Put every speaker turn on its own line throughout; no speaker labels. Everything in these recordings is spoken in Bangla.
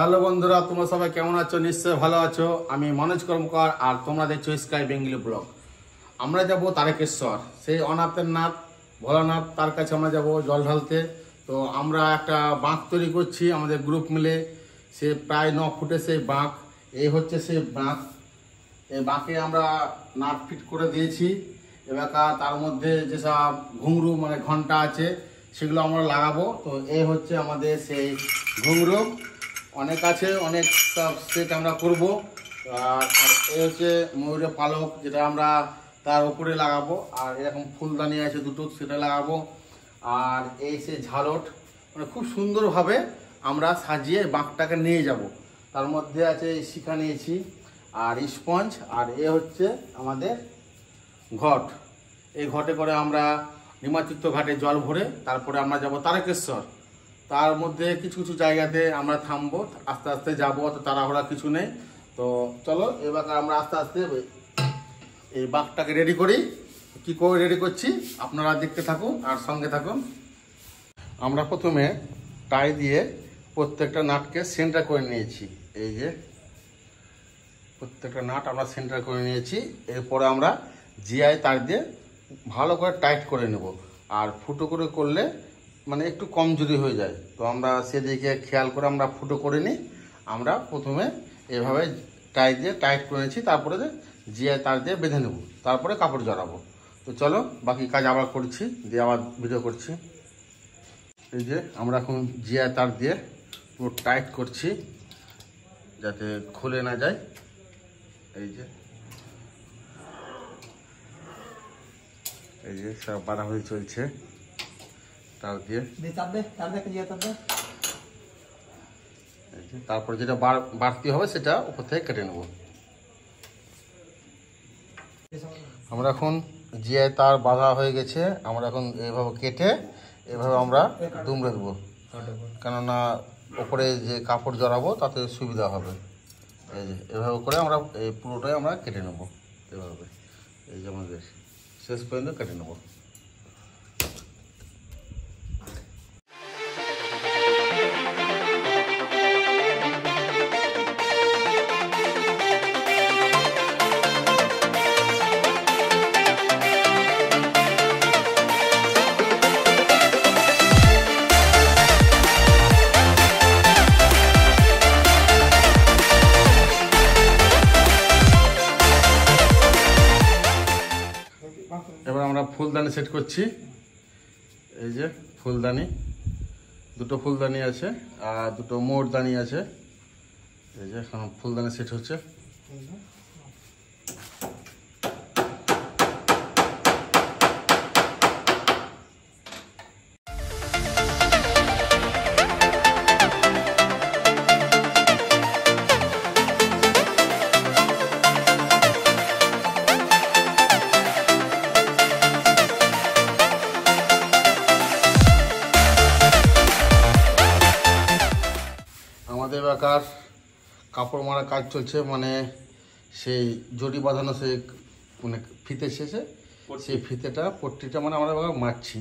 হ্যালো বন্ধুরা, তোমরা সবাই কেমন আছো? নিশ্চয় ভালো আছো। আমি মনোজ কর্মকার আর তোমরা দেখছো স্কাই বেঙ্গলি ব্লগ। আমরা যাব তারকেশ্বর, সেই অনাথের নাথ ভোলানাথ, তার কাছে আমরা যাব জল ঢালতে। তো আমরা একটা বাঁক তৈরি করছি আমাদের গ্রুপ মিলে। সে প্রায় 9 ফুটে সেই বাঁক। এই হচ্ছে সেই বাঁক। এই বাঁকে আমরা নাট ফিট করে দিয়েছি। এবার তার মধ্যে যেসব ঘুঙরু মানে ঘন্টা আছে সেগুলো আমরা লাগাবো। তো এই হচ্ছে আমাদের সেই ঘুঙরু। অনেক আছে, অনেক সব সেট আমরা করব। আর এই হচ্ছে ময়ূরের পালক, যেটা আমরা তার উপরে লাগাবো। আর এরকম ফুলদানি আছে দুটো, সেটা লাগাবো। আর এই সে ঝালট, মানে খুব সুন্দরভাবে আমরা সাজিয়ে বাঁকটাকে নিয়ে যাব। তার মধ্যে আছে শিখা নিয়েছি আর স্পঞ্জ। আর এ হচ্ছে আমাদের ঘট। এই ঘটে করে আমরা নিমাতীর্থ ঘাটে জল ভরে তারপরে আমরা যাব তারকেশ্বর। তার মধ্যে কিছু কিছু জায়গাতে আমরা থামবো, আস্তে আস্তে যাবো, অত তাড়াহুড়া কিছু নেই। তো চলো এবার আমরা আস্তে আস্তে এই বাঁকটাকে রেডি করি। কি করে রেডি করছি আপনারা দেখতে থাকুন আর সঙ্গে থাকুন। আমরা প্রথমে টাই দিয়ে প্রত্যেকটা নাটকে সেন্টার করে নিয়েছি। এই যে প্রত্যেকটা নাট আমরা সেন্টার করে নিয়েছি। এরপরে আমরা জিআই তার দিয়ে ভালো করে টাইট করে নেব। আর ফুটো করে করলে মানে একটু কমজোরি হয়ে যায়, তো আমরা সেদিকে খেয়াল করে আমরা ফুটো করে নিই। আমরা প্রথমে এভাবে টাই দিয়ে টাইট করে নিয়েছি, তারপরে জিআই তার দিয়ে বেঁধে নেব, তারপরে কাপড় জড়াবো। তো চলো বাকি কাজ আবার করছি, দিয়ে আবার ভিডিও করছি। এই যে আমরা এখন জিআই তার দিয়ে পুরো টাইট করছি যাতে খুলে না যায়। এই যে সব বাঁধাবাঁধি চলছে তার দিয়ে। তারপর যেটা বাড়তি হবে সেটা উপর থেকে কেটে নেব। আমরা এখন জিআই তার বাঁধা হয়ে গেছে, আমরা এখন এইভাবে কেটে এভাবে আমরা দুমড়ে দেবো, কেননা ওপরে যে কাপড় জড়াবো তাতে সুবিধা হবে। এই যে এভাবে করে আমরা এই পুরোটাই আমরা কেটে নেব। এভাবে এই যে আমাদের শেষ পর্যন্ত কেটে নেব। এবার আমরা ফুলদানি সেট করছি। এই যে ফুলদানি, দুটো ফুলদানি আছে আর দুটো মোড়দানি আছে। এই যে এখন ফুলদানি সেট হচ্ছে। আমাদের এলাকার কাপড় মারা কাজ চলছে, মানে সেই জড়ি বাঁধানো সেই মানে ফিতে শেষে সেই ফিতেটা পট্টিটা মানে আমরা এবার মারছি।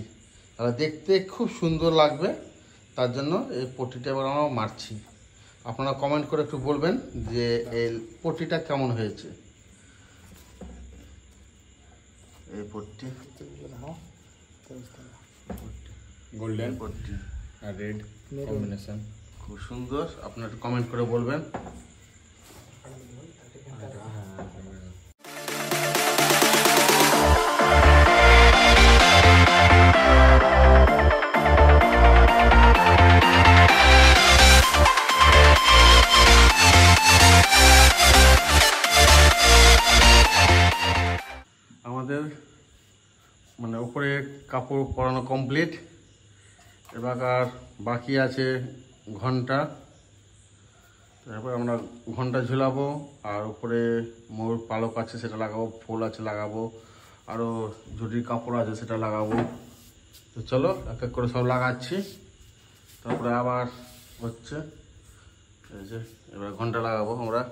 আর দেখতে খুব সুন্দর লাগবে, তার জন্য এই পট্টিটা এবার আমরা মারছি। আপনারা কমেন্ট করে একটু বলবেন যে এই পট্টিটা কেমন হয়েছে। এই পট্টি গোল্ডেন পট্টি আর রেড কম্বিনেশন খুব সুন্দর। আপনারা একটু কমেন্ট করে বলবেন। আমাদের মানে উপরে কাপড় পরানো কমপ্লিট। এবার বাকি আছে ঘন্টা। তারপরে আমরা ঘন্টা ঝুলাবো, আর উপরে ময়ূর পালক আছে সেটা লাগাবো, ফুল আছে লাগাবো, আরও ঝুটির কাপড় আছে সেটা লাগাবো। তো চলো এক এক করে সব লাগাচ্ছি, তারপরে আবার হচ্ছে। এই যে এবার ঘন্টা লাগাবো আমরা।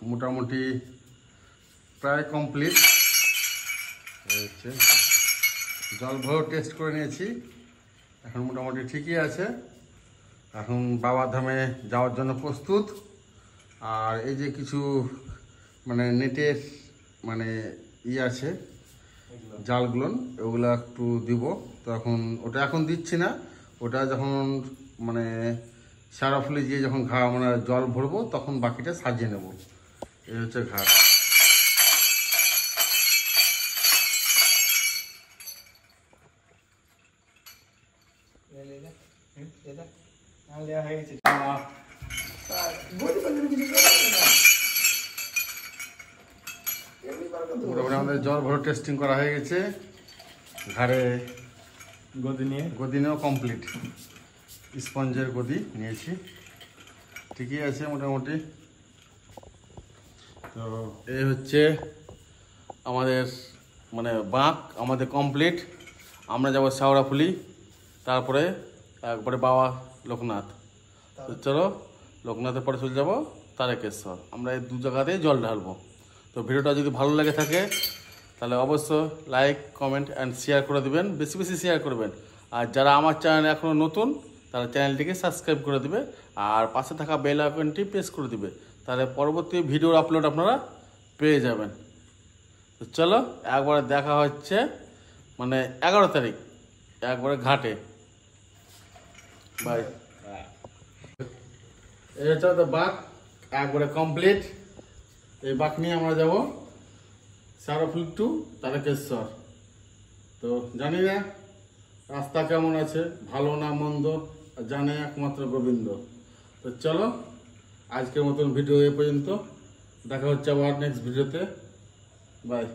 মোটামুটি প্রায় কমপ্লিট হচ্ছে। জল ভরে টেস্ট করে নিয়েছি, এখন মোটামুটি ঠিকই আছে। এখন বাবার ধামে যাওয়ার জন্য প্রস্তুত। আর এই যে কিছু মানে নেটের মানে আছে জালগুলো, ওগুলো একটু দিব। তো ওটা এখন দিচ্ছি না, ওটা যখন মানে সারাফুলি দিয়ে যখন মানে জল ভরবো তখন বাকিটা সাজিয়ে নেব। এই হচ্ছে ঘাট। মোটামুটি আমাদের জল ভরে টেস্টিং করা হয়ে গেছে। ঘাড়ে গদি নিয়েও কমপ্লিট, স্পঞ্জের গদি নিয়েছি, ঠিকই আছে মোটামুটি। তো এই হচ্ছে আমাদের মানে বাঁক আমাদের কমপ্লিট। আমরা যাবো শেওড়াফুলি, তারপরে একবারে বাবা লোকনাথ। তো চলো লোকনাথের পরে চলে যাবো তারকেশ্বর। আমরা এই 2 জায়গাতেই জল ঢালবো। তো ভিডিওটা যদি ভালো লাগে থাকে তাহলে অবশ্যই লাইক, কমেন্ট অ্যান্ড শেয়ার করে দেবেন, বেশি বেশি শেয়ার করবেন। আর যারা আমার চ্যানেলে এখনও নতুন তারা চ্যানেলটিকে সাবস্ক্রাইব করে দেবে আর পাশে থাকা বেল আইকনটি প্রেস করে দিবে, তাহলে পরবর্তী ভিডিওর আপলোড আপনারা পেয়ে যাবেন। তো চলো একবারে দেখা হচ্ছে মানে 11 তারিখ একবারে ঘাটে। বাই। এই হচ্ছে তো বাঁক একবারে কমপ্লিট। এই বাঁক নিয়ে আমরা যাব শেওড়াফুলি টু তারকেশ্বর। তো জানি না রাস্তা কেমন আছে, ভালো না মন্দ জানে একমাত্র গোবিন্দ। তো চলো আজকের মতন ভিডিও এ পর্যন্ত, দেখা হচ্ছে আবার নেক্সট ভিডিওতে। বাই।